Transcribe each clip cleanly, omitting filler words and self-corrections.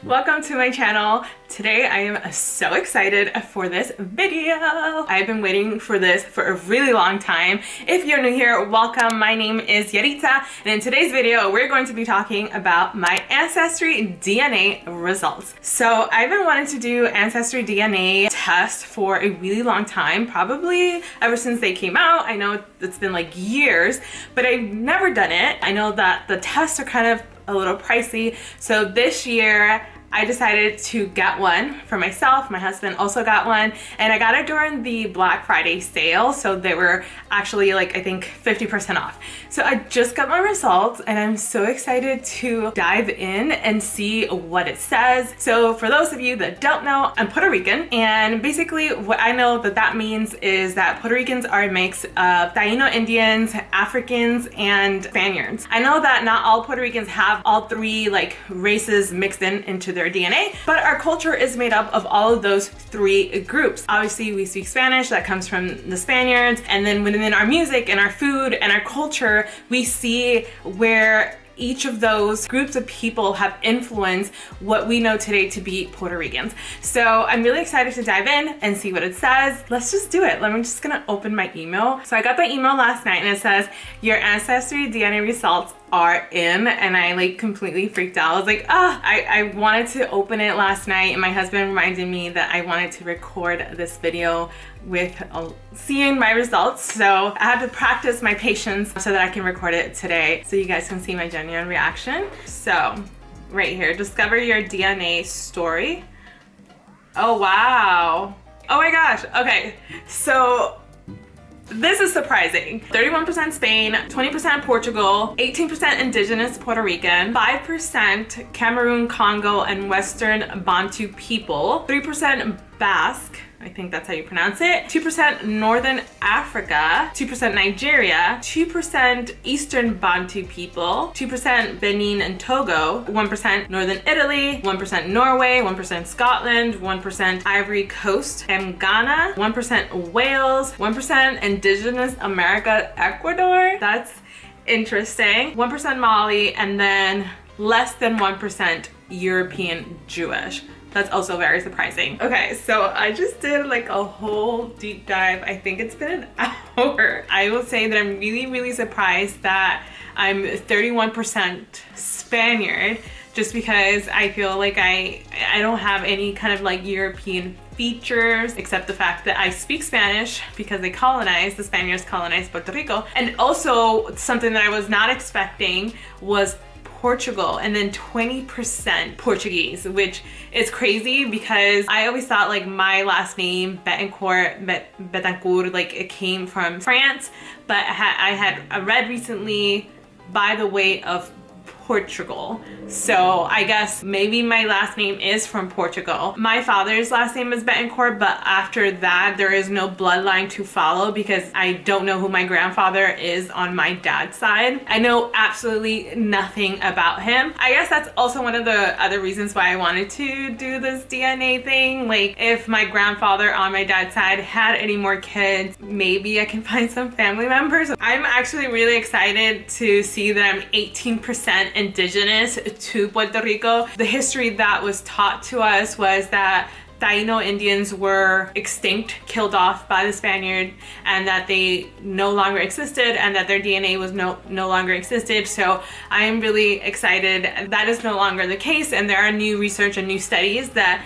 Welcome to my channel. Today I am so excited for this video. I've been waiting for this for a really long time. If you're new here, welcome. My name is Yaritza, and in today's video we're going to be talking about my Ancestry DNA results. So I've been wanting to do Ancestry DNA tests for a really long time, probably ever since they came out. I know it's been like years, but I've never done it. I know that the tests are kind of a little pricey, so this year I decided to get one for myself. My husband also got one, and I got it during the Black Friday sale, so they were actually like I think 50% off. So I just got my results and I'm so excited to dive in and see what it says. So for those of you that don't know, I'm Puerto Rican, and basically what I know that means is that Puerto Ricans are a mix of Taino Indians, Africans, and Spaniards. I know that not all Puerto Ricans have all three like races mixed into their DNA, but our culture is made up of all of those three groups. Obviously we speak Spanish, that comes from the Spaniards, and then within our music and our food and our culture, we see where each of those groups of people have influenced what we know today to be Puerto Ricans. So I'm really excited to dive in and see what it says. Let's just do it. I'm just gonna open my email. So I got the email last night and it says, your Ancestry DNA results are in, and I like completely freaked out. I was like, I wanted to open it last night, and my husband reminded me that I wanted to record this video with seeing my results. So I had to practice my patience so that I can record it today so you guys can see my genuine reaction. So right here, discover your DNA story. Oh wow. Oh my gosh. Okay, so this is surprising. 31% Spain, 20% Portugal, 18% Indigenous Puerto Rican, 5% Cameroon, Congo, and Western Bantu people, 3% Basque, I think that's how you pronounce it, 2% Northern Africa, 2% Nigeria, 2% Eastern Bantu people, 2% Benin and Togo, 1% Northern Italy, 1% Norway, 1% Scotland, 1% Ivory Coast and Ghana, 1% Wales, 1% Indigenous America, Ecuador. That's interesting. 1% Mali, and then less than 1% European Jewish. That's also very surprising. Okay, so I just did like a whole deep dive. I think it's been an hour. I will say that I'm really surprised that I'm 31% Spaniard, just because I feel like I don't have any kind of like European features except the fact that I speak Spanish because the Spaniards colonized Puerto Rico. And also something that I was not expecting was Portugal, and then 20% Portuguese, which is crazy because I always thought like my last name Betancourt, like it came from France, but I had read recently by the way of Portugal. So I guess maybe my last name is from Portugal. My father's last name is Betancourt, but after that there is no bloodline to follow because I don't know who my grandfather is on my dad's side. I know absolutely nothing about him. I guess that's also one of the other reasons why I wanted to do this DNA thing. Like if my grandfather on my dad's side had any more kids, maybe I can find some family members. I'm actually really excited to see that I'm 18% Indigenous to Puerto Rico. The history that was taught to us was that Taino Indians were extinct, killed off by the Spaniard, and that they no longer existed, and that their DNA was no longer existed. So I am really excited that is no longer the case, and there are new research and new studies that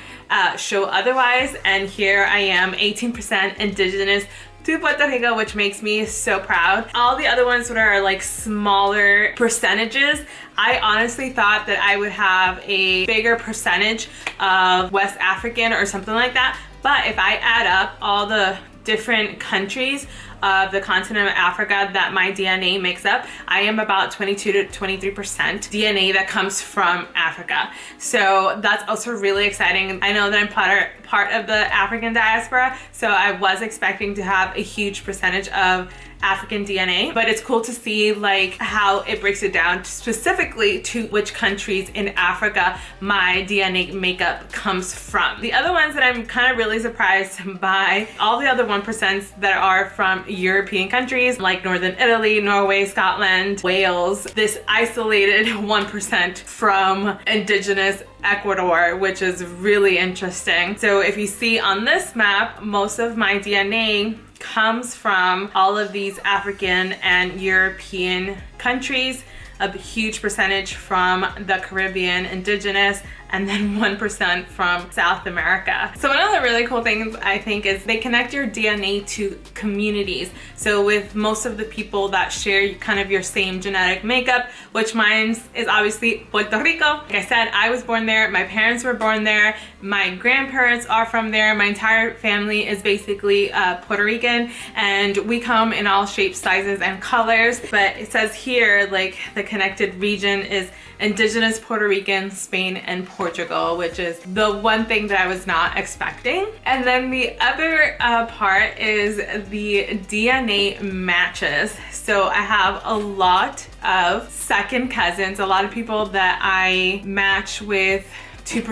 show otherwise. And here I am, 18% Indigenous to Puerto Rico, which makes me so proud. All the other ones that are like smaller percentages, I honestly thought that I would have a bigger percentage of West African or something like that. But if I add up all the different countries of the continent of Africa that my DNA makes up, I am about 22 to 23% DNA that comes from Africa. So that's also really exciting. I know that I'm part of the African diaspora, so I was expecting to have a huge percentage of African DNA, but it's cool to see like how it breaks it down specifically to which countries in Africa my DNA makeup comes from. The other ones that I'm kind of really surprised by, all the other 1% that are from European countries like Northern Italy, Norway, Scotland, Wales. This isolated 1% from Indigenous Ecuador, which is really interesting. So if you see on this map, most of my DNA comes from all of these African and European countries, a huge percentage from the Caribbean Indigenous, and then 1% from South America. So one of the really cool things I think is they connect your DNA to communities. So with most of the people that share kind of your same genetic makeup, which mine is obviously Puerto Rico. Like I said, I was born there, my parents were born there, my grandparents are from there, my entire family is basically Puerto Rican, and we come in all shapes, sizes, and colors. But it says here, like, the connected region is Indigenous Puerto Rican, Spain, and Portugal, which is the one thing that I was not expecting. And then the other part is the DNA matches. So I have a lot of second cousins, a lot of people that I match with 2%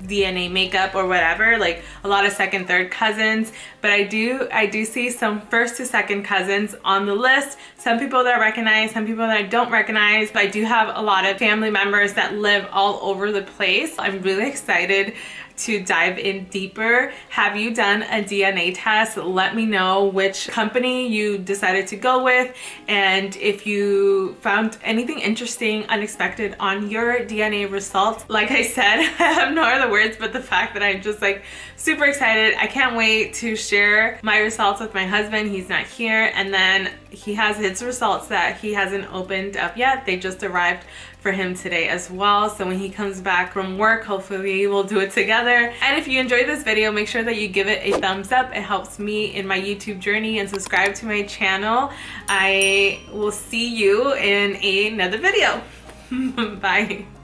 DNA makeup or whatever, like a lot of second, third cousins. But I do see some first to second cousins on the list. Some people that I recognize, some people that I don't recognize. But I do have a lot of family members that live all over the place. I'm really excited to dive in deeper. Have you done a DNA test? Let me know which company you decided to go with, and if you found anything interesting, unexpected on your DNA results. Like I said, I have no other words but the fact that I'm just like super excited. I can't wait to share my results with my husband. He's not here, and then he has his results that he hasn't opened up yet. They just arrived for him today as well. So when he comes back from work, hopefully we'll do it together. And if you enjoyed this video, make sure that you give it a thumbs up. It helps me in my YouTube journey, and subscribe to my channel. I will see you in another video. Bye.